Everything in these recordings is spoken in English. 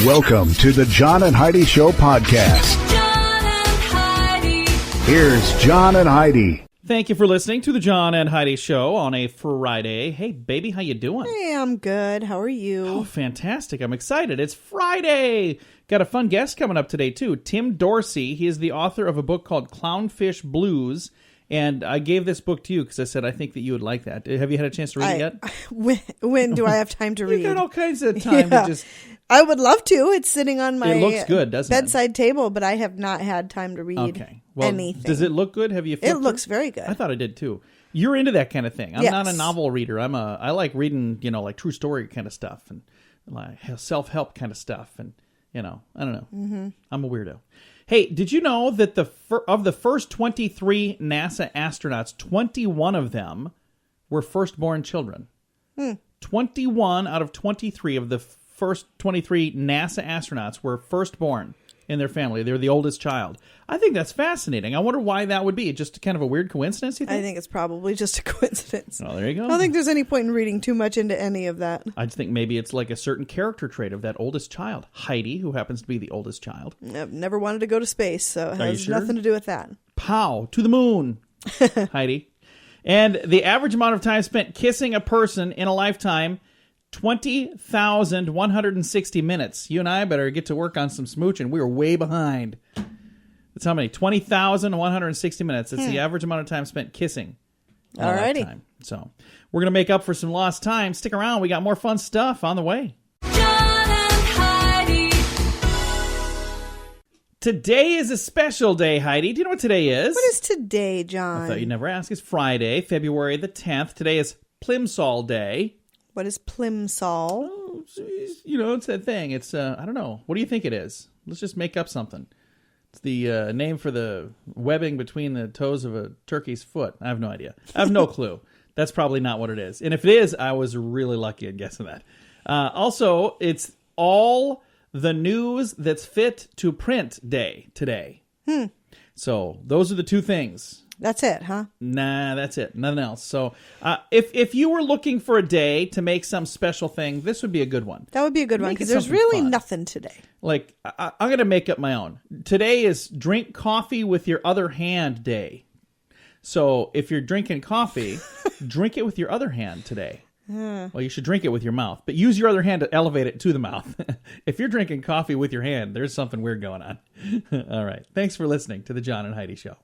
Welcome to the John and Heidi Show podcast. John and Heidi. Here's John and Heidi. Thank you for listening to the John and Heidi Show on a Friday. Hey, baby, how you doing? Hey, I'm good. How are you? Oh, fantastic. I'm excited. It's Friday. Got a fun guest coming up today, too. Tim Dorsey. He is the author of a book called Clownfish Blues. And I gave this book to you because I said I think that you would like that. Have you had a chance to read it yet? When do I have time to read? You got all kinds of time to just... I would love to. It's sitting on my It looks good, doesn't it? bedside table, but I have not had time to read anything. Does it look good? Have you? It looks very good. I thought it did too. You're into that kind of thing. I'm Yes. not a novel reader. I like reading, like true story kind of stuff and like self-help kind of stuff, and I don't know. Mm-hmm. I'm a weirdo. Hey, did you know that of the first 23 NASA astronauts, 21 of them were firstborn children? 21 out of 23 of the first 23 NASA astronauts were firstborn in their family. They're the oldest child. I think that's fascinating. I wonder why that would be. Just kind of a weird coincidence, you think? I think it's probably just a coincidence. Oh, there you go. I don't think there's any point in reading too much into any of that. I just think maybe it's like a certain character trait of that oldest child. Heidi, who happens to be the oldest child. I've never wanted to go to space, so it has sure? nothing to do with that. Pow, to the moon, Heidi. And the average amount of time spent kissing a person in a lifetime, 20,160 minutes. You and I better get to work on some smooching. We are way behind. That's how many? 20,160 minutes. That's the average amount of time spent kissing. Alrighty. So we're going to make up for some lost time. Stick around. We got more fun stuff on the way. John and Heidi. Today is a special day, Heidi. Do you know what today is? What is today, John? I thought you'd never ask. It's Friday, February the 10th. Today is Plimsoll Day. What is Plimsoll? Oh, it's that thing. It's, I don't know. What do you think it is? Let's just make up something. It's the name for the webbing between the toes of a turkey's foot. I have no idea. I have no clue. That's probably not what it is. And if it is, I was really lucky at guessing that. Also, it's all the news that's fit to print day today. So those are the two things. That's it, huh? Nah, that's it. Nothing else. So if you were looking for a day to make some special thing, this would be a good one. That would be a good one, because it there's something really fun. nothing today. Like, I'm going to make up my own. Today is Drink Coffee with Your Other Hand Day. So if you're drinking coffee, drink it with your other hand today. Well, you should drink it with your mouth, but use your other hand to elevate it to the mouth. If you're drinking coffee with your hand, there's something weird going on. All right. Thanks for listening to the John and Heidi Show.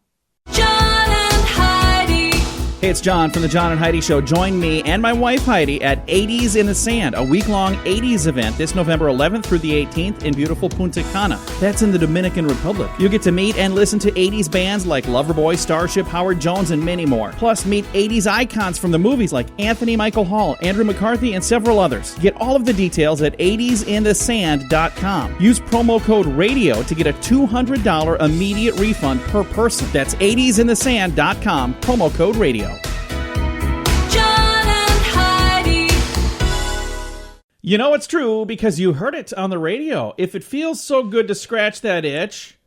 John and Heidi. Hey, it's John from the John and Heidi Show. Join me and my wife Heidi at 80s in the Sand, a week-long 80s event this November 11th through the 18th in beautiful Punta Cana. That's in the Dominican Republic. You'll get to meet and listen to 80s bands like Loverboy, Starship, Howard Jones, and many more. Plus, meet 80s icons from the movies like Anthony Michael Hall, Andrew McCarthy, and several others. Get all of the details at 80sinthesand.com. Use promo code RADIO to get a $200 immediate refund per person. That's 80sinthesand.com, promo code RADIO. John and Heidi. You know it's true because you heard it on the radio. If it feels so good to scratch that itch,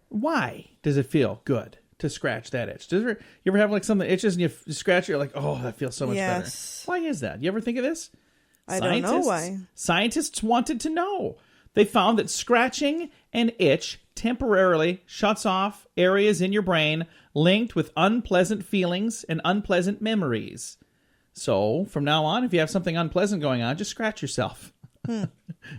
why does it feel good to scratch that itch? You ever have like something that itches and you scratch it, you're like, oh, that feels so much better. Why is that? You ever think of this? I don't know why. Scientists wanted to know. They found that scratching an itch temporarily shuts off areas in your brain linked with unpleasant feelings and unpleasant memories. So, from now on, if you have something unpleasant going on, just scratch yourself.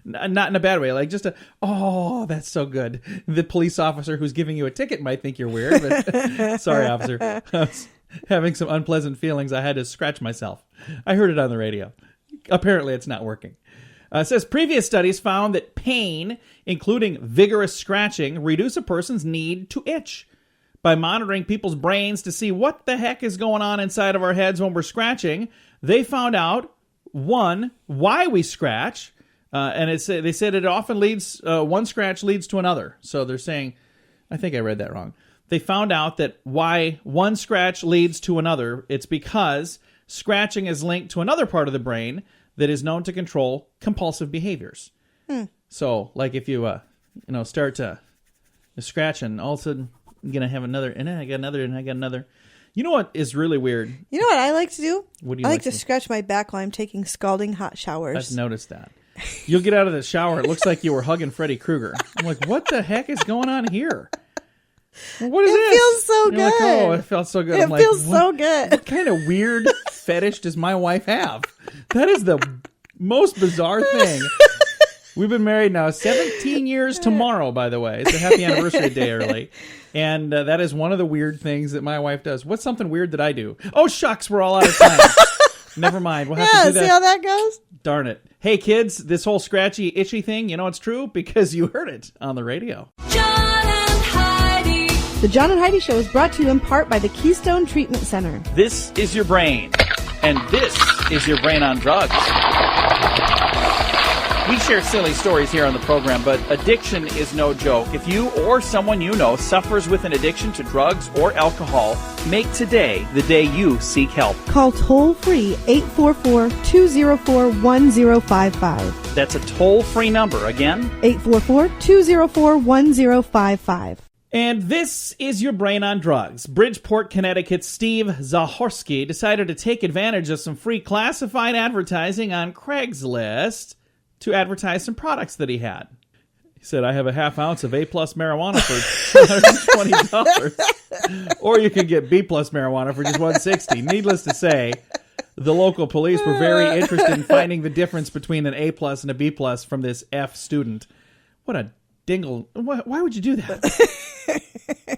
Not in a bad way, like just oh, that's so good. The police officer who's giving you a ticket might think you're weird, but sorry, officer. I was having some unpleasant feelings. I had to scratch myself. I heard it on the radio. Apparently, it's not working. It says previous studies found that pain, including vigorous scratching, reduce a person's need to itch. By monitoring people's brains to see what the heck is going on inside of our heads when we're scratching, they found out, one, why we scratch, and they said it often leads, one scratch leads to another. So they're saying, I think I read that wrong. They found out that why one scratch leads to another, it's because scratching is linked to another part of the brain that is known to control compulsive behaviors. So, like if you, start to scratch and all of a sudden you're going to have another, and then I got another, and I got another. You know what is really weird? You know what I like to do? What do you I like to scratch my back while I'm taking scalding hot showers. I've noticed that. You'll get out of the shower. It looks like you were hugging Freddy Krueger. I'm like, what the heck is going on here? What is this? It feels so You're like, good. oh, it felt so good. It I'm like, feels so good. What kind of weird fetish does my wife have? That is the most bizarre thing. We've been married now 17 years tomorrow, by the way. It's a happy anniversary day early. And that is one of the weird things that my wife does. What's something weird that I do? Oh, shucks, we're all out of time. Never mind. We'll have to do that. See how that goes? Darn it. Hey, kids, this whole scratchy, itchy thing, you know it's true because you heard it on the radio. John and Heidi. The John and Heidi Show is brought to you in part by the Keystone Treatment Center. This is your brain, and this is your brain on drugs. We share silly stories here on the program, but addiction is no joke. If you or someone you know suffers with an addiction to drugs or alcohol, make today the day you seek help. Call toll-free 844-204-1055. That's a toll-free number. Again, 844-204-1055. And this is your brain on drugs. Bridgeport, Connecticut's Steve Zahorsky decided to take advantage of some free classified advertising on Craigslist to advertise some products that he had. He said, I have a half ounce of A-plus marijuana for $220. Or you can get B-plus marijuana for just $160. Needless to say, the local police were very interested in finding the difference between an A-plus and a B-plus from this F student. What a dingle. Why would you do that?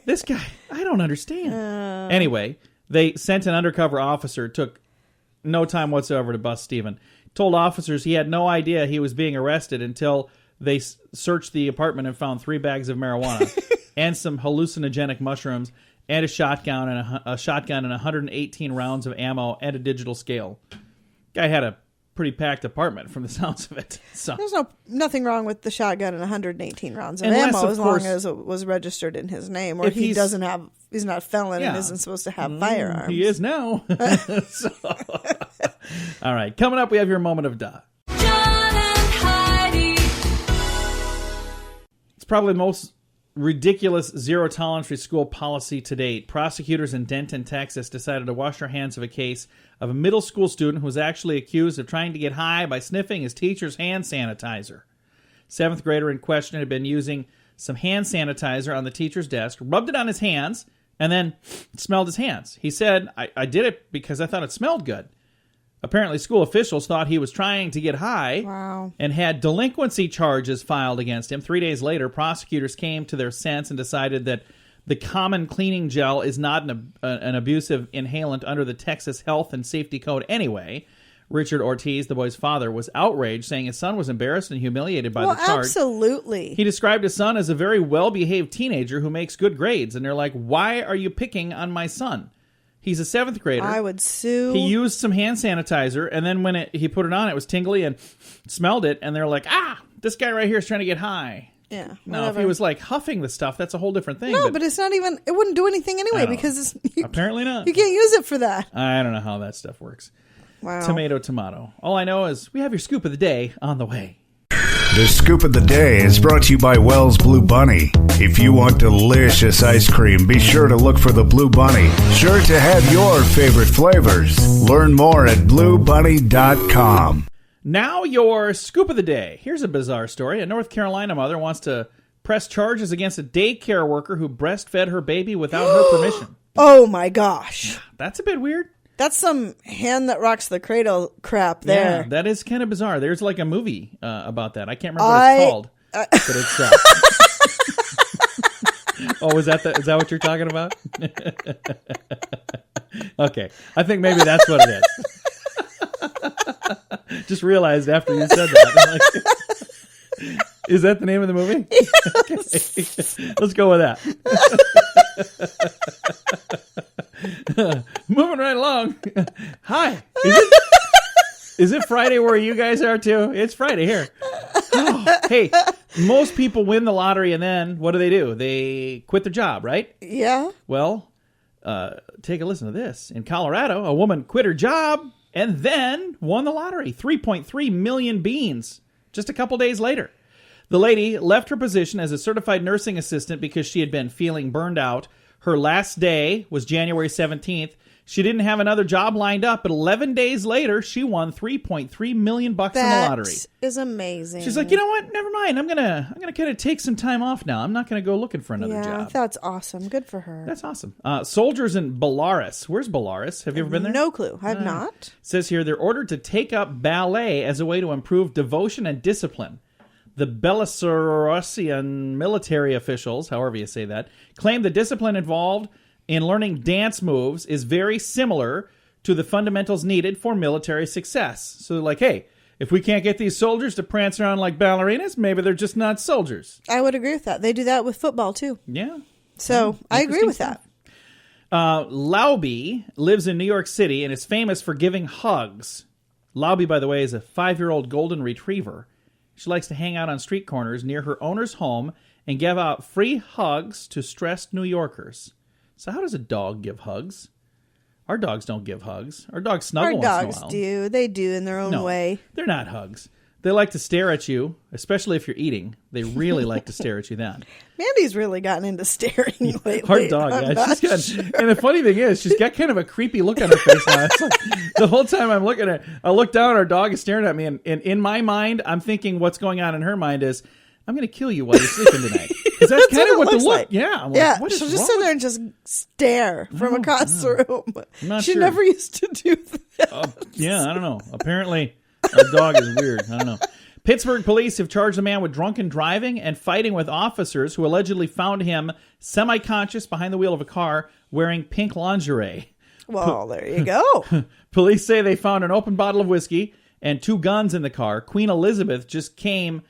This guy, I don't understand. Anyway, they sent an undercover officer. It took no time whatsoever to bust Steven. Told officers he had no idea he was being arrested until they searched the apartment and found 3 bags of marijuana and some hallucinogenic mushrooms and a shotgun and a shotgun and 118 rounds of ammo and a digital scale. Guy had a pretty packed apartment from the sounds of it. So There's nothing wrong with the shotgun and 118 rounds of Unless, ammo of as course, long as it was registered in his name, or if he's not a felon Yeah. and isn't supposed to have firearms. he is now. So, all right, coming up, we have your moment of duh. John and Heidi. It's probably the most ridiculous zero-tolerance free school policy to date. Prosecutors in Denton, Texas decided to wash their hands of a case of a middle school student who was actually accused of trying to get high by sniffing his teacher's hand sanitizer. 7th grader in question had been using some hand sanitizer on the teacher's desk, rubbed it on his hands, and then smelled his hands. He said, I did it because I thought it smelled good. Apparently, school officials thought he was trying to get high. Wow. And had delinquency charges filed against him. 3 days later, prosecutors came to their sense and decided that the common cleaning gel is not an abusive inhalant under the Texas Health and Safety Code anyway. Richard Ortiz, the boy's father, was outraged, saying his son was embarrassed and humiliated by the charge. Absolutely. He described his son as a very well-behaved teenager who makes good grades. And they're like, why are you picking on my son? He's a 7th grader. I would sue. He used some hand sanitizer, and then when he put it on, it was tingly and smelled it. And they're like, this guy right here is trying to get high. Yeah. No, whatever. if he was like huffing the stuff, that's a whole different thing. No, but it's not even. It wouldn't do anything anyway because apparently not. You can't use it for that. I don't know how that stuff works. Wow. Tomato. All I know is we have your scoop of the day on the way. The Scoop of the Day is brought to you by Wells Blue Bunny. If you want delicious ice cream, be sure to look for the Blue Bunny. Sure to have your favorite flavors. Learn more at bluebunny.com. Now your scoop of the day. Here's a bizarre story. A North Carolina mother wants to press charges against a daycare worker who breastfed her baby without her permission. Oh my gosh. That's a bit weird. That's some hand that rocks the cradle crap there. Yeah, that is kind of bizarre. There's like a movie about that. I can't remember what it's called. But it's oh, is that what you're talking about? Okay. I think maybe that's what it is. Just realized after you said that. I'm like, is that the name of the movie? Yes. Okay. Let's go with that. Moving right along. Hi. Is it Friday where you guys are too? It's Friday here. Oh, hey, most people win the lottery and then what do? They quit their job, right? Yeah. Well, take a listen to this. In Colorado, a woman quit her job and then won the lottery. 3.3 million beans just a couple days later. The lady left her position as a certified nursing assistant because she had been feeling burned out. Her last day was January 17th. She didn't have another job lined up, but 11 days later, she won $3.3 million in the lottery. That is amazing. She's like, you know what? Never mind. I'm gonna kind of take some time off now. I'm not gonna go looking for another job. That's awesome. Good for her. That's awesome. Soldiers in Belarus. Where's Belarus? Have you ever been there? No clue. I've not. It says here they're ordered to take up ballet as a way to improve devotion and discipline. The Belarusian military officials, however you say that, claim the discipline involved in learning dance moves is very similar to the fundamentals needed for military success. So they're like, hey, if we can't get these soldiers to prance around like ballerinas, maybe they're just not soldiers. I would agree with that. They do that with football, too. Yeah. So I agree with that. Lauby lives in New York City and is famous for giving hugs. Lauby, by the way, is a 5-year-old golden retriever. She likes to hang out on street corners near her owner's home and give out free hugs to stressed New Yorkers. So how does a dog give hugs? Our dogs don't give hugs. Our dogs snuggle once in a while. Our dogs do. They do in their own way. They're not hugs. They like to stare at you, especially if you're eating. They really like to stare at you then. Mandy's really gotten into staring lately. Our dog, yeah. And the funny thing is, she's got kind of a creepy look on her face now. It's like, the whole time I'm looking at her, I look down, our dog is staring at me, and in my mind, I'm thinking what's going on in her mind is, I'm going to kill you while you're sleeping tonight. Because that's kind of what the look. Like. Yeah. I'm like, what is she'll just wrong sit there and just stare from across the room. She sure. never used to do that. Yeah, I don't know. Apparently, our dog is weird. I don't know. Pittsburgh police have charged a man with drunken driving and fighting with officers who allegedly found him semi-conscious behind the wheel of a car wearing pink lingerie. Well, there you go. Police say they found an open bottle of whiskey and 2 guns in the car. Queen Elizabeth just came...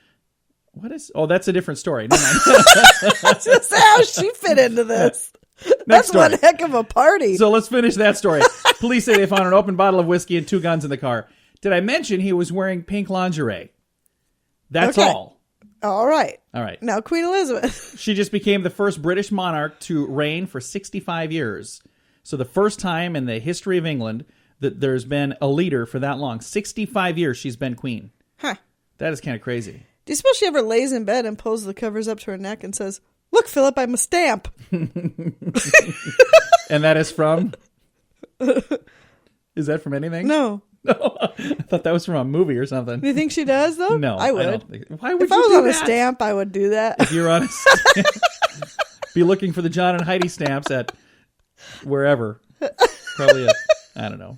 What is... Oh, that's a different story. Never mind. That's how she fit into this. That's one heck of a party. So let's finish that story. Police say they found an open bottle of whiskey and 2 guns in the car. Did I mention he was wearing pink lingerie? That's all. All right. All right. Now, Queen Elizabeth. She just became the first British monarch to reign for 65 years. So the first time in the history of England that there's been a leader for that long. 65 years she's been queen. Huh. That is kind of crazy. Do you suppose she ever lays in bed and pulls the covers up to her neck and says, "Look, Philip, I'm a stamp." And that is from? Is that from anything? No. No. I thought that was from a movie or something. Do you think she does, though? No. I would. Why would if you I was do on that? a stamp, I would do that. If you're on a stamp, be looking for the John and Heidi stamps at wherever. Probably I don't know.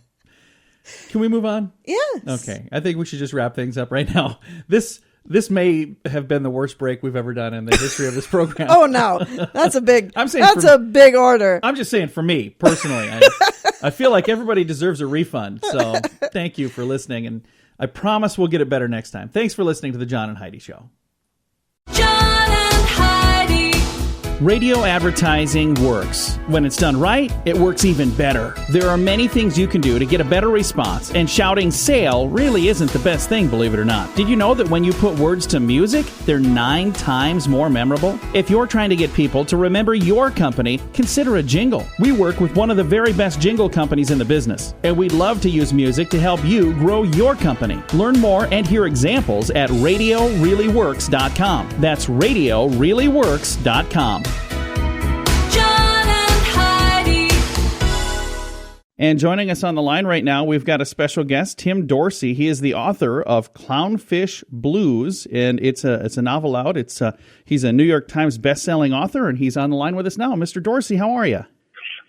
Can we move on? Yes. Okay. I think we should just wrap things up right now. This may have been the worst break we've ever done in the history of this program. Oh no, that's a big. That's a big order. I'm just saying, for me personally, I feel like everybody deserves a refund. So thank you for listening, and I promise we'll get it better next time. Thanks for listening to the John and Heidi Show. John and Heidi. Radio advertising works. When it's done right, it works even better. There are many things you can do to get a better response, and shouting sale really isn't the best thing, believe it or not. Did you know that when you put words to music, they're 9 times more memorable? If you're trying to get people to remember your company, consider a jingle. We work with one of the very best jingle companies in the business, and we'd love to use music to help you grow your company. Learn more and hear examples at RadioReallyWorks.com. That's RadioReallyWorks.com. And joining us on the line right now, we've got a special guest, Tim Dorsey. He is the author of Clownfish Blues, and it's a novel out. He's a New York Times best-selling author, and he's on the line with us now. Mr. Dorsey, how are you?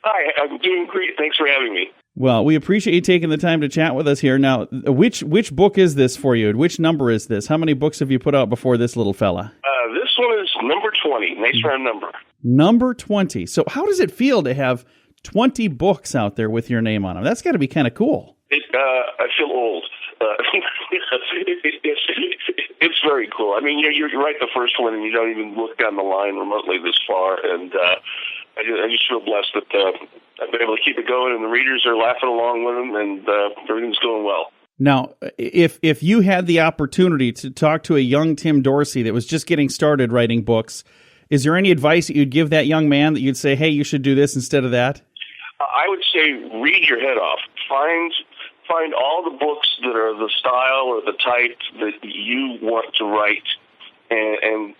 Hi, I'm doing great. Thanks for having me. Well, we appreciate you taking the time to chat with us here. Now, which book is this for you? Which number is this? How many books have you put out before this little fella? This one is number 20. Nice round number. Number 20. So how does it feel to have 20 books out there with your name on them? That's got to be kind of cool. I feel old. It's very cool. I mean, you're right the first one, and you don't even look down the line remotely this far. And I just feel blessed that I've been able to keep it going, and the readers are laughing along with them, and everything's going well. Now, if you had the opportunity to talk to a young Tim Dorsey that was just getting started writing books, is there any advice that you'd give that young man that you'd say, hey, you should do this instead of that? I would say read your head off. Find all the books that are the style or the type that you want to write, and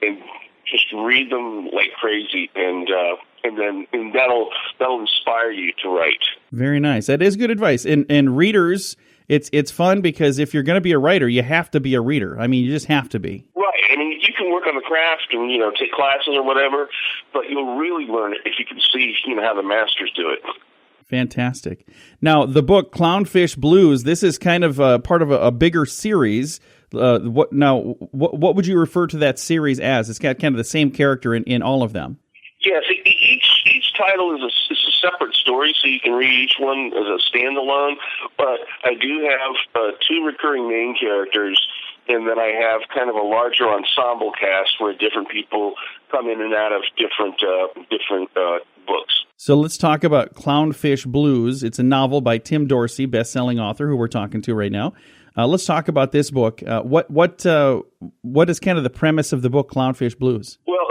just read them like crazy, and that'll inspire you to write. Very nice. That is good advice. And readers, it's fun because if you're going to be a writer, you have to be a reader. I mean, you just have to be. Right. I mean, you can work on the craft and, take classes or whatever, but you'll really learn it if you can see, how the masters do it. Fantastic. Now, the book Clownfish Blues, this is kind of part of a bigger series. What would you refer to that series as? It's got kind of the same character in all of them. Yes, each title is a separate story, so you can read each one as a standalone. But I do have 2 recurring main characters, and then I have kind of a larger ensemble cast where different people come in and out of different books. So let's talk about Clownfish Blues. It's a novel by Tim Dorsey, best-selling author, who we're talking to right now. Let's talk about this book. What is kind of the premise of the book Clownfish Blues? Well,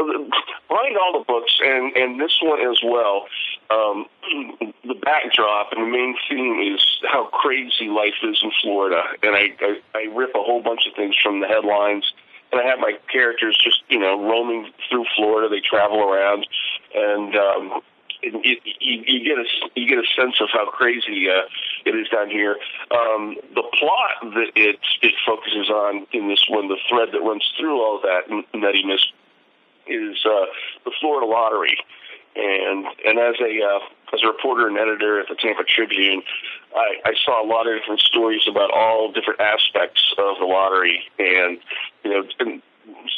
behind all the books, and this one as well, the backdrop and the main theme is how crazy life is in Florida. And I rip a whole bunch of things from the headlines, and I have my characters just, roaming through Florida. They travel around, and you get a sense of how crazy it is down here. The plot that it focuses on in this one, the thread that runs through all of that nuttiness, is the Florida lottery. And as a reporter and editor at the Tampa Tribune, I saw a lot of different stories about all different aspects of the lottery, and and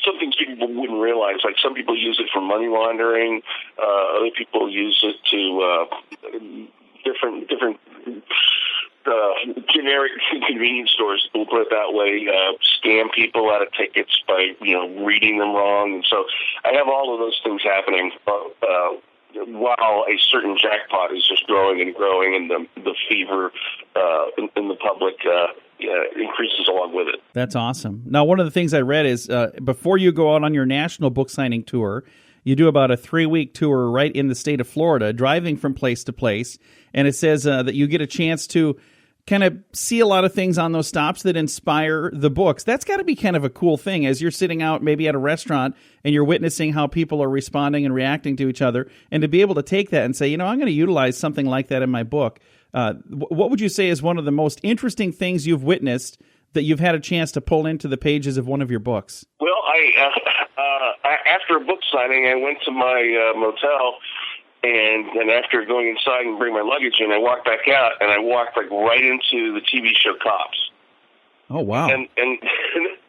some things people wouldn't realize. Like, some people use it for money laundering, other people use it to different generic convenience stores, we'll put it that way, scam people out of tickets by reading them wrong. And so I have all of those things happening while a certain jackpot is just growing and growing, and the fever in the public increases along with it. That's awesome. Now, one of the things I read is before you go out on your national book signing tour, you do about a 3-week tour right in the state of Florida, driving from place to place, and it says that you get a chance to kind of see a lot of things on those stops that inspire the books. That's got to be kind of a cool thing as you're sitting out maybe at a restaurant and you're witnessing how people are responding and reacting to each other, and to be able to take that and say, I'm going to utilize something like that in my book. What would you say is one of the most interesting things you've witnessed that you've had a chance to pull into the pages of one of your books? Well, after a book signing, I went to my motel, and after going inside and bring my luggage in, I walked back out, and I walked right into the TV show Cops. Oh, wow. And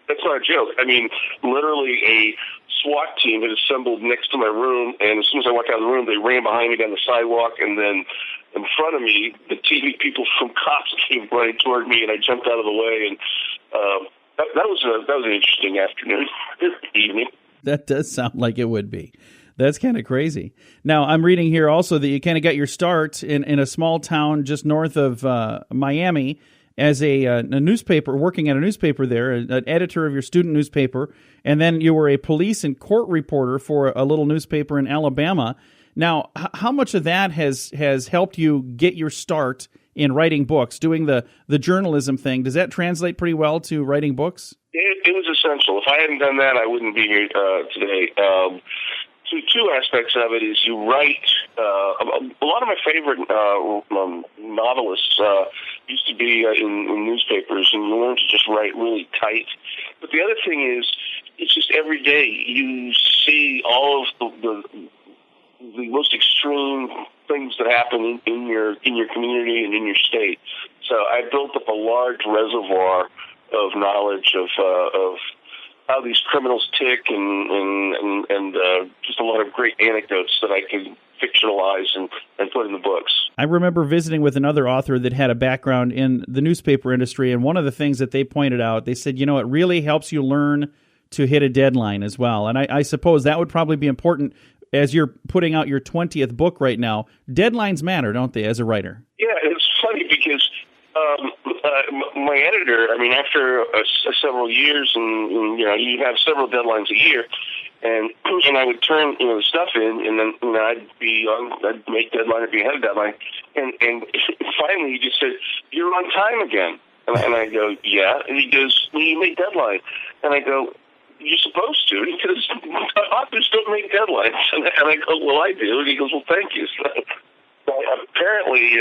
that's not a joke. I mean, literally a SWAT team had assembled next to my room, and as soon as I walked out of the room, they ran behind me down the sidewalk, and then in front of me, the TV people from Cops came running toward me, and I jumped out of the way, and that was an interesting afternoon, evening. That does sound like it would be. That's kind of crazy. Now, I'm reading here also that you kind of got your start in a small town just north of Miami as a newspaper, working at a newspaper there, an editor of your student newspaper, and then you were a police and court reporter for a little newspaper in Alabama. Now, how much of that has helped you get your start in writing books, doing the journalism thing? Does that translate pretty well to writing books? It was essential. If I hadn't done that, I wouldn't be here today. Two aspects of it is you write. A lot of my favorite novelists used to be in newspapers, and you learn to just write really tight. But the other thing is, it's just every day you see all of the most extreme things that happen in your community and in your state. So I built up a large reservoir of knowledge of how these criminals tick, and just a lot of great anecdotes that I can fictionalize and put in the books. I remember visiting with another author that had a background in the newspaper industry, and one of the things that they pointed out, they said, it really helps you learn to hit a deadline as well. And I suppose that would probably be important as you're putting out your 20th book right now. Deadlines matter, don't they, as a writer? Yeah, it's funny because my editor, after several years, and you have several deadlines a year, and I would turn the stuff in, and then I'd make deadline or be ahead of deadline, and finally he just said, "You're on time again," and I go, "Yeah," and he goes, "Well, you made deadline," and I go, "You're supposed to, because authors headlines. And I go, well, I do. And he goes, well, thank you. So apparently,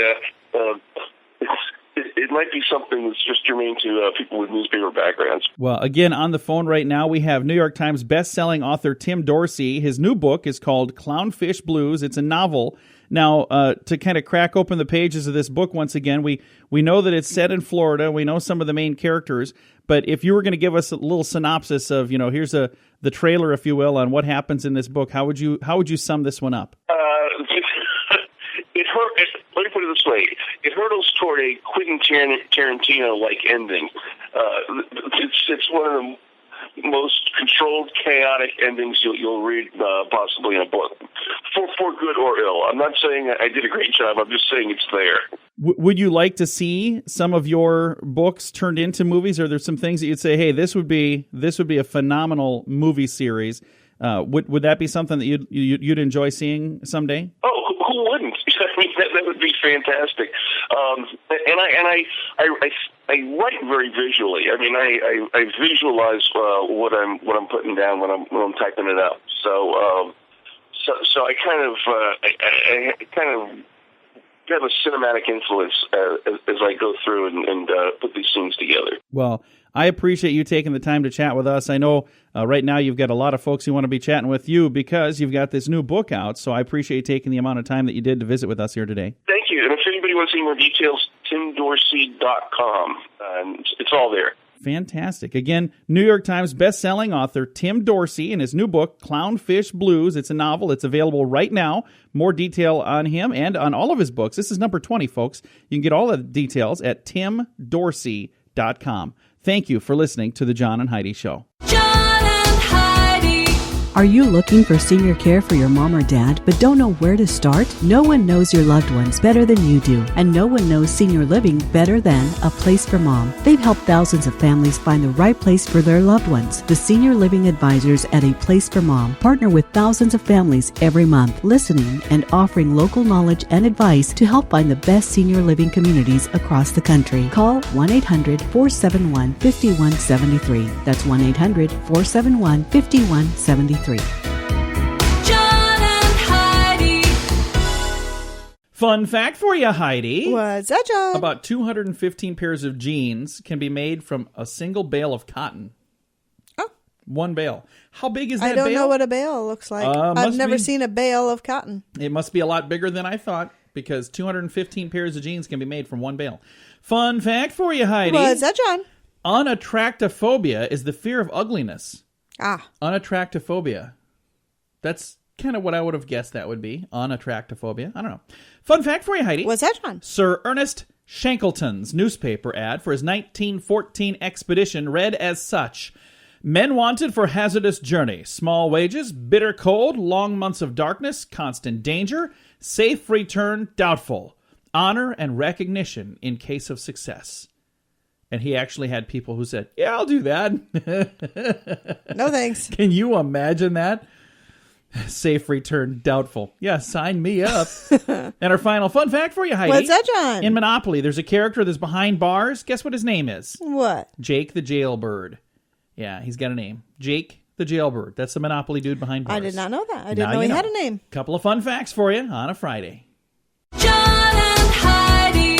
it might be something that's just germane to people with newspaper backgrounds. Well, again, on the phone right now, we have New York Times best-selling author Tim Dorsey. His new book is called Clownfish Blues. It's a novel. Now, to kind of crack open the pages of this book once again, we know that it's set in Florida. We know some of the main characters. But if you were going to give us a little synopsis of, here's the trailer, if you will, on what happens in this book, how would you sum this one up? Let me put it this way. It hurdles toward a Quentin Tarantino-like ending. It's one of the most controlled, chaotic endings you'll read possibly in a book, for good or ill. I'm not saying I did a great job. I'm just saying it's there. Would you like to see some of your books turned into movies? Are there some things that you'd say, hey, this would be a phenomenal movie series? Would that be something that you'd enjoy seeing someday? Oh, who wouldn't? I mean, that would be fantastic. I write very visually. I mean, I visualize what I'm putting down when I'm typing it out. So I kind of have a cinematic influence as I go through and put these things together. Well, I appreciate you taking the time to chat with us. I know right now you've got a lot of folks who want to be chatting with you because you've got this new book out, so I appreciate you taking the amount of time that you did to visit with us here today. Thank you. And if anybody wants any more details, TimDorsey.com. It's all there. Fantastic. Again, New York Times best-selling author Tim Dorsey and his new book, Clownfish Blues. It's a novel. It's available right now. More detail on him and on all of his books. This is number 20, folks. You can get all the details at TimDorsey.com. Thank you for listening to The John and Heidi Show. John and Heidi. Are you looking for senior care for your mom or dad, but don't know where to start? No one knows your loved ones better than you do, and no one knows senior living better than A Place for Mom. They've helped thousands of families find the right place for their loved ones. The Senior Living Advisors at A Place for Mom partner with thousands of families every month, listening and offering local knowledge and advice to help find the best senior living communities across the country. Call 1-800-471-5173. That's 1-800-471-5173. John and Heidi. Fun fact for you, Heidi. What's that, John? About 215 pairs of jeans can be made from a single bale of cotton. Oh. One bale. How big is that I don't bale? know what a bale looks like. I've never seen a bale of cotton. It must be a lot bigger than I thought, because 215 pairs of jeans can be made from one bale. Fun fact for you, Heidi. What's that, John? Unattractophobia is the fear of ugliness. Unattractophobia. That's kind of what I would have guessed that would be. Unattractophobia. I don't know. Fun fact for you, Heidi. What's that, John? Sir Ernest Shackleton's newspaper ad for his 1914 expedition read as such: men wanted for hazardous journey, small wages, bitter cold, long months of darkness, constant danger, safe return doubtful, honor and recognition in case of success. And he actually had people who said, yeah, I'll do that. No thanks. Can you imagine that? Safe return doubtful. Yeah, sign me up. And our final fun fact for you, Heidi. What's that, John? In Monopoly, there's a character that's behind bars. Guess what his name is? What? Jake the Jailbird. Yeah, he's got a name. Jake the Jailbird. That's the Monopoly dude behind bars. I did not know that. I didn't know he had a name. Couple of fun facts for you on a Friday. John and Heidi.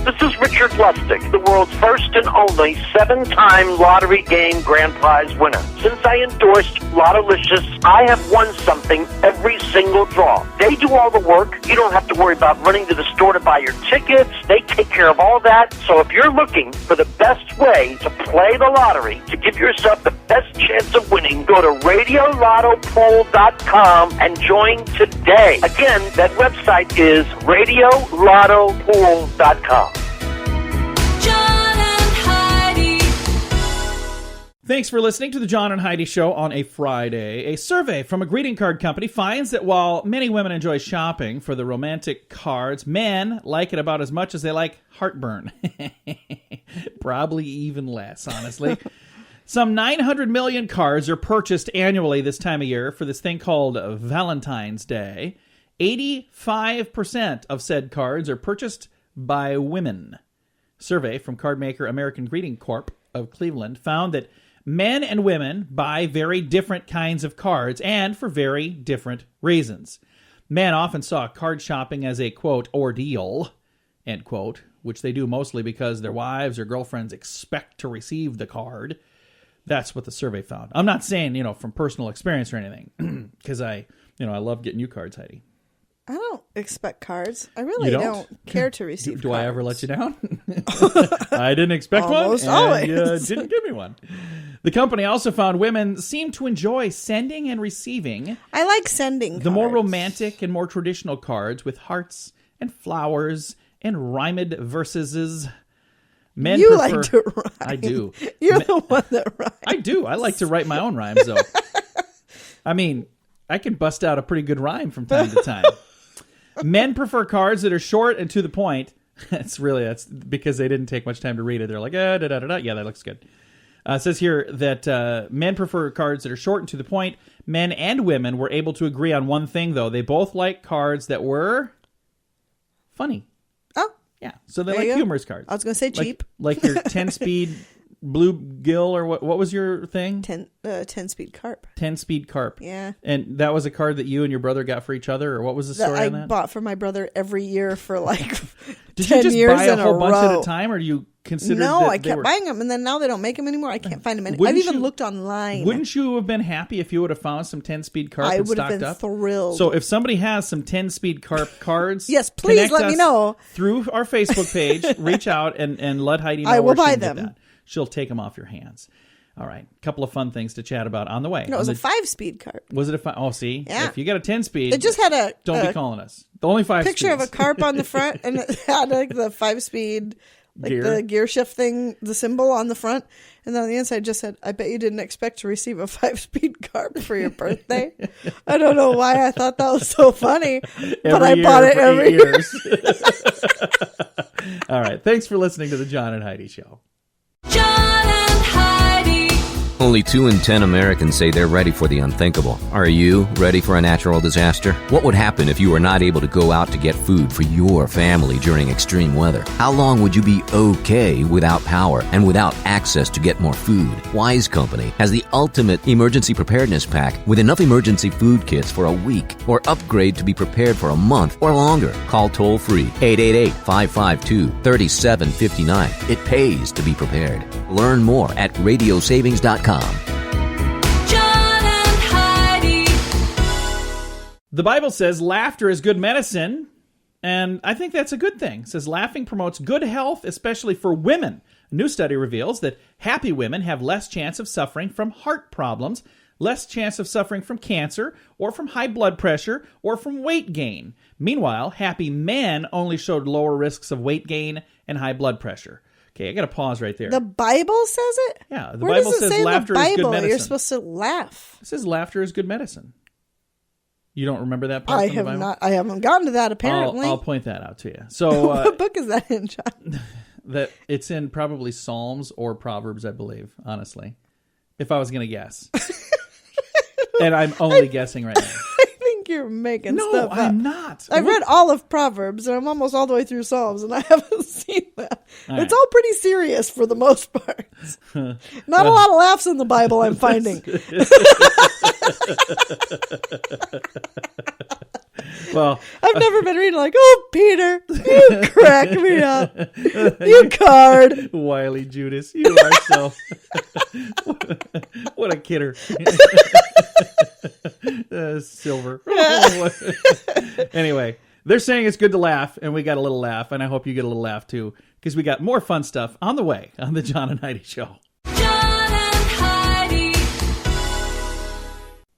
This is Richard Lustig, the world's first and only 7-time lottery game grand prize winner. Since I endorsed Lottolicious, I have won something every single draw. They do all the work. You don't have to worry about running to the store to buy your tickets. They take care of all that. So if you're looking for the best way to play the lottery, to give yourself the best chance of winning, go to RadioLottoPool.com and join today. Again, that website is RadioLottoPool.com. John and Heidi. Thanks for listening to the John and Heidi Show on a Friday. A survey from a greeting card company finds that while many women enjoy shopping for the romantic cards, men like it about as much as they like heartburn. Probably even less, honestly. Some 900 million cards are purchased annually this time of year for this thing called Valentine's Day. 85% of said cards are purchased by women. Survey from card maker American Greeting Corp of Cleveland found that Men and women buy very different kinds of cards and for very different reasons. Men often saw card shopping as a, quote, ordeal, end quote, which they do mostly because their wives or girlfriends expect to receive the card. That's what the survey found. I'm not saying, from personal experience or anything, because I love getting you cards, Heidi. I don't expect cards. I really don't care to receive Do cards. I ever let you down? I didn't expect Almost one, always. and you didn't give me one. The company also found women seem to enjoy sending and receiving I like sending the more cards. romantic and more traditional cards with hearts and flowers and rhymed verses. Men You prefer, like to rhyme. I do. You're the one that rhymes. I do. I like to write my own rhymes, though. I mean, I can bust out a pretty good rhyme from time to time. Men prefer cards that are short and to the point. That's because they didn't take much time to read it. They're like, yeah, that looks good. It says here that men prefer cards that are short and to the point. Men and women were able to agree on one thing, though. They both like cards that were funny. Oh, Yeah, so they There like you go. humorous cards. I was going to say cheap. Like your 10-speed bluegill, or what was your thing? 10-speed carp. 10-speed carp. Yeah. And that was a card that you and your brother got for each other, or what was the That story I on that? bought for my brother every year for like Did 10 you just years buy a in whole bunch row. at a time, or do you consider No, that I they kept were... buying them, and then now they don't make them anymore. I can't find them anymore. Wouldn't I've even you- looked online. Wouldn't you have been happy if you would have found some 10-speed carp I and would have stocked been up? thrilled. So if somebody has some 10-speed carp cards, Yes, please connect let me us know. through our Facebook page. Reach out and let Heidi know I will where she buy can get them. that. She'll take them off your hands. All right, a couple of fun things to chat about on the way. No, it was On a the- 5-speed carp. Was it a 5? Oh, see? Yeah. If you got a 10-speed, It just had don't be a calling us. The only 5 picture of a speeds. carp on the front, and it had like the 5-speed, like Gear. the gear shift thing, the symbol on the front, and then on the inside just said, "I bet you didn't expect to receive a 5-speed carp for your birthday." I don't know why I thought that was so funny, but I bought it every year. years. All right, thanks for listening to the John and Heidi Show. John and Heidi. Only 2 in 10 Americans say they're ready for the unthinkable. Are you ready for a natural disaster? What would happen if you were not able to go out to get food for your family during extreme weather? How long would you be okay without power and without access to get more food? Wise Company has the ultimate emergency preparedness pack with enough emergency food kits for a week, or upgrade to be prepared for a month or longer. Call toll-free 888-552-3759. It pays to be prepared. Learn more at radiosavings.com. John and Heidi. The Bible says laughter is good medicine, and I think that's a good thing. It says laughing promotes good health, especially for women. A new study reveals that happy women have less chance of suffering from heart problems, less chance of suffering from cancer, or from high blood pressure, or from weight gain. Meanwhile, happy men only showed lower risks of weight gain and high blood pressure. Okay, I got to pause right there. The Bible says it? Yeah, the Where Bible does it says say in laughter the is Bible good medicine. you're supposed to laugh? It says laughter is good medicine. You don't remember that part I from the have Bible? not. I haven't gotten to that apparently. I'll point that out to you. So What book is that in, John? that it's in probably Psalms or Proverbs, I believe, honestly. If I was going to guess. And I'm only guessing right now. I think you're making No, stuff up. I'm not. I've read all of Proverbs, and I'm almost all the way through Psalms, and I haven't seen that. All It's right. all pretty serious for the most part. Not a lot of laughs in the Bible, I'm finding. Well, I've never been reading like, "Oh, Peter, you crack me up. You card." Wily Judas, you are so... What a kidder. Silver. Anyway, they're saying it's good to laugh, and we got a little laugh, and I hope you get a little laugh too, because we got more fun stuff on the way on the John and Heidi Show. John and Heidi.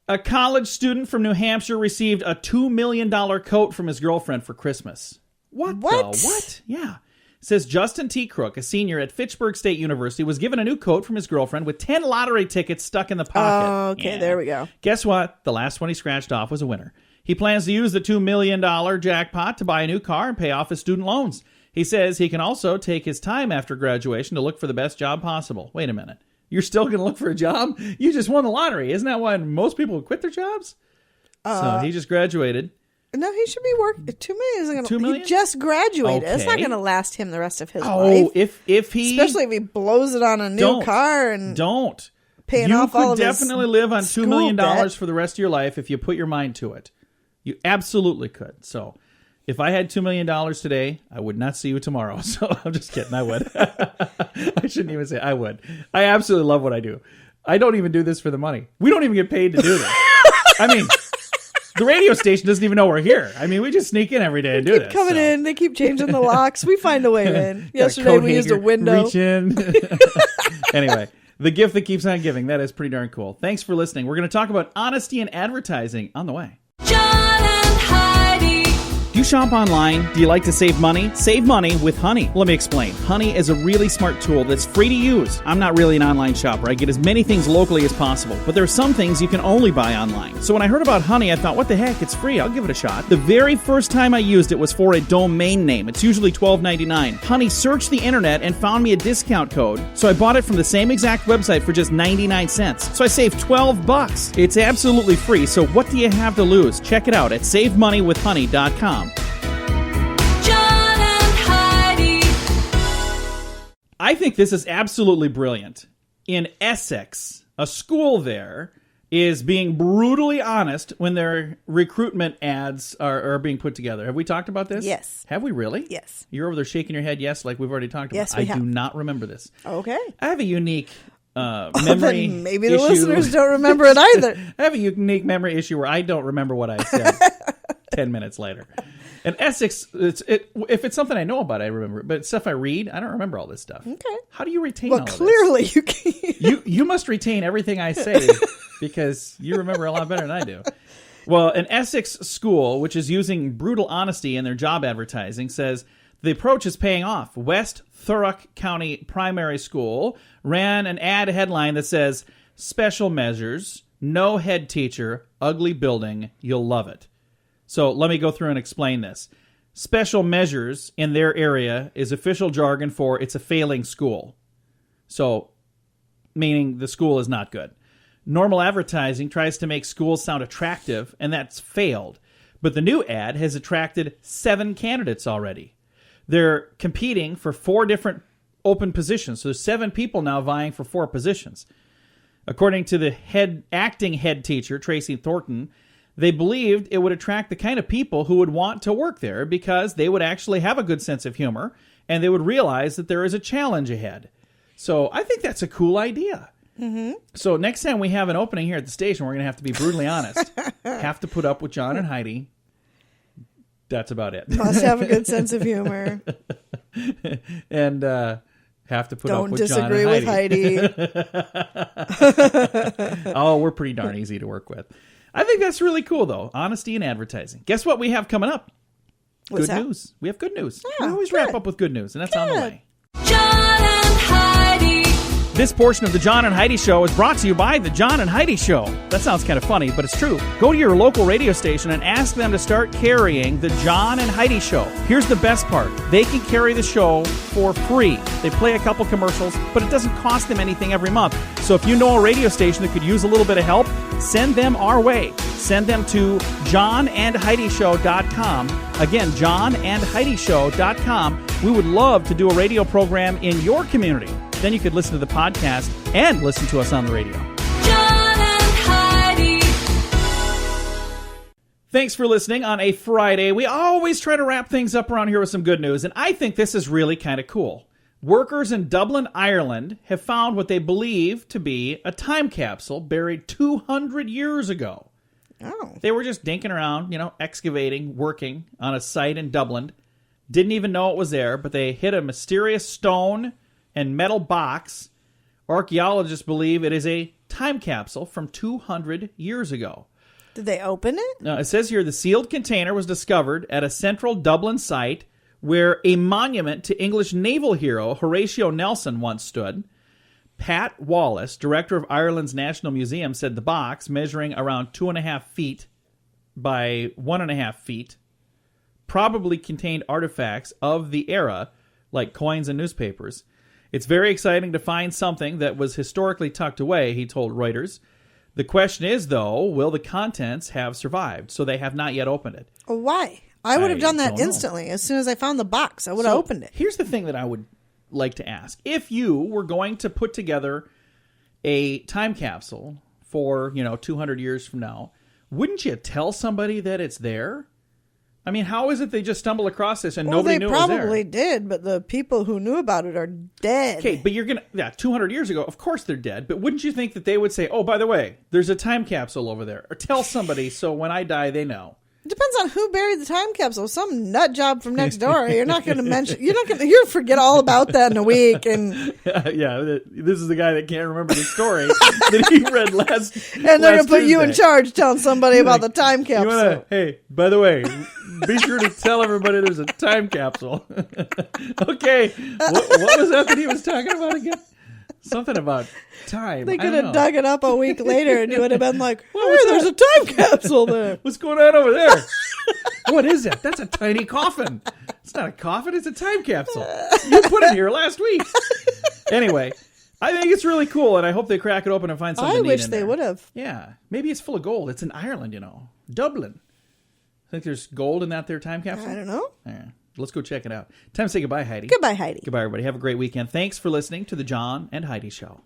A college student from New Hampshire received a $2 million coat from his girlfriend for Christmas. What? What? The what? Yeah. It says Justin T. Crook, a senior at Fitchburg State University, was given a new coat from his girlfriend with 10 lottery tickets stuck in the pocket. Oh, okay, there we go. Guess what? The last one he scratched off was a winner. He plans to use the $2 million jackpot to buy a new car and pay off his student loans. He says he can also take his time after graduation to look for the best job possible. Wait a minute. You're still going to look for a job? You just won the lottery. Isn't that why most people quit their jobs? So he just graduated. No, he should be working. $2 million isn't going to. $2 million? He just graduated. It's not Okay. going to last him the rest of his Oh, life. if he... Especially if he blows it on a new car and Don't. paying you off all of could his definitely live on $2 school million debt. for the rest of your life if you put your mind to it. You absolutely could. So if I had $2 million today, I would not see you tomorrow. So I'm just kidding. I would. I shouldn't even say I would. I absolutely love what I do. I don't even do this for the money. We don't even get paid to do this. I mean, the radio station doesn't even know we're here. I mean, we just sneak in every day and do Keep this. coming so. in. They keep changing the locks. We find a way in. Yesterday Coat we used a hanger, window. Reach in. Anyway, the gift that keeps on giving. That is pretty darn cool. Thanks for listening. We're going to talk about honesty in advertising on the way. John and Heidi. Do you shop online? Do you like to save money? Save money with Honey. Let me explain. Honey is a really smart tool that's free to use. I'm not really an online shopper. I get as many things locally as possible, but there are some things you can only buy online. So when I heard about Honey, I thought, what the heck? It's free. I'll give it a shot. The very first time I used it was for a domain name. It's usually $12.99. Honey searched the internet and found me a discount code, so I bought it from the same exact website for just 99 cents. So I saved $12. It's absolutely free, so what do you have to lose? Check it out at SaveMoneyWithHoney.com. John and Heidi. I think this is absolutely brilliant. In Essex, a school there is being brutally honest when their recruitment ads are being put together. Have we talked about this? Yes. Have we really? Yes. You're over there shaking your head yes, like we've already talked about. Yes, we I have. do not remember this. Okay. I have a unique memory Then maybe the issue. listeners don't remember it either. I have a unique memory issue where I don't remember what I said 10 minutes later. And Essex, if it's something I know about, I remember it. But stuff I read, I don't remember all this stuff. Okay. How do you retain Well, all of clearly you can. this? You must retain everything I say because you remember a lot better than I do. Well, an Essex school, which is using brutal honesty in their job advertising, says the approach is paying off. West Thurrock County Primary School ran an ad headline that says, "Special measures, no head teacher, ugly building, you'll love it." So let me go through and explain this. Special measures in their area is official jargon for it's a failing school. So, meaning the school is not good. Normal advertising tries to make schools sound attractive, and that's failed. But the new ad has attracted 7 candidates already. They're competing for 4 different open positions. So there's 7 people now vying for 4 positions. According to the acting head teacher, Tracy Thornton, they believed it would attract the kind of people who would want to work there because they would actually have a good sense of humor and they would realize that there is a challenge ahead. So I think that's a cool idea. Mm-hmm. So next time we have an opening here at the station, we're going to have to be brutally honest. Have to put up with John and Heidi. That's about it. Must have a good sense of humor. And have to put up Don't with John and disagree with Heidi. Oh, we're pretty darn easy to work with. I think that's really cool, though. Honesty in advertising. Guess what we have coming up? What's Good that? news. We have good news. Yeah, we always good. wrap up with good news, and that's on the way. John and Heidi. This portion of the John and Heidi Show is brought to you by the John and Heidi Show. That sounds kind of funny, but it's true. Go to your local radio station and ask them to start carrying the John and Heidi Show. Here's the best part. They can carry the show for free. They play a couple commercials, but it doesn't cost them anything every month. So if you know a radio station that could use a little bit of help, send them our way. Send them to johnandheidishow.com. Again, johnandheidishow.com. We would love to do a radio program in your community. Then you could listen to the podcast and listen to us on the radio. John and Heidi. Thanks for listening on a Friday. We always try to wrap things up around here with some good news, and I think this is really kind of cool. Workers in Dublin, Ireland have found what they believe to be a time capsule buried 200 years ago. Oh. They were just dinking around, excavating, working on a site in Dublin. Didn't even know it was there, but they hit a mysterious stone and metal box. Archaeologists believe it is a time capsule from 200 years ago. Did they open it? Now, it says here the sealed container was discovered at a central Dublin site where a monument to English naval hero Horatio Nelson once stood. Pat Wallace, director of Ireland's National Museum, said the box, measuring around 2.5 feet by 1.5 feet, probably contained artifacts of the era, like coins and newspapers. It's very exciting to find something that was historically tucked away, he told Reuters. The question is, though, will the contents have survived? So they have not yet opened it. Why? I would have done that don't know. instantly. As soon as I found the box, I would have opened it. Here's the thing that I would like to ask. If you were going to put together a time capsule for, 200 years from now, wouldn't you tell somebody that it's there? I mean, how is it they just stumble across this and nobody knew it was there? They probably did, but the people who knew about it are dead. Okay, but 200 years ago, of course they're dead, but wouldn't you think that they would say, oh, by the way, there's a time capsule over there, or tell somebody so when I die, they know? It depends on who buried the time capsule. Some nut job from next door. You're not going to mention. You'll forget all about that in a week. And yeah, this is the guy that can't remember the story that he read last. And they're going to put you in charge, telling somebody about the time capsule. Hey, by the way, be sure to tell everybody there's a time capsule. Okay, what was that he was talking about again? Something about time. They could have dug it up a week later, and you would have been like, Well, "Hey, there's a time capsule there." What's going on over there? What is that? That's a tiny coffin. It's not a coffin. It's a time capsule. You put it here last week. Anyway, I think it's really cool, and I hope they crack it open and find something I neat wish in they there. would have. Yeah, maybe it's full of gold. It's in Ireland, Dublin. I think there's gold in that there time capsule. I don't know. Yeah. Let's go check it out. Time to say goodbye, Heidi. Goodbye, Heidi. Goodbye, everybody. Have a great weekend. Thanks for listening to the John and Heidi Show.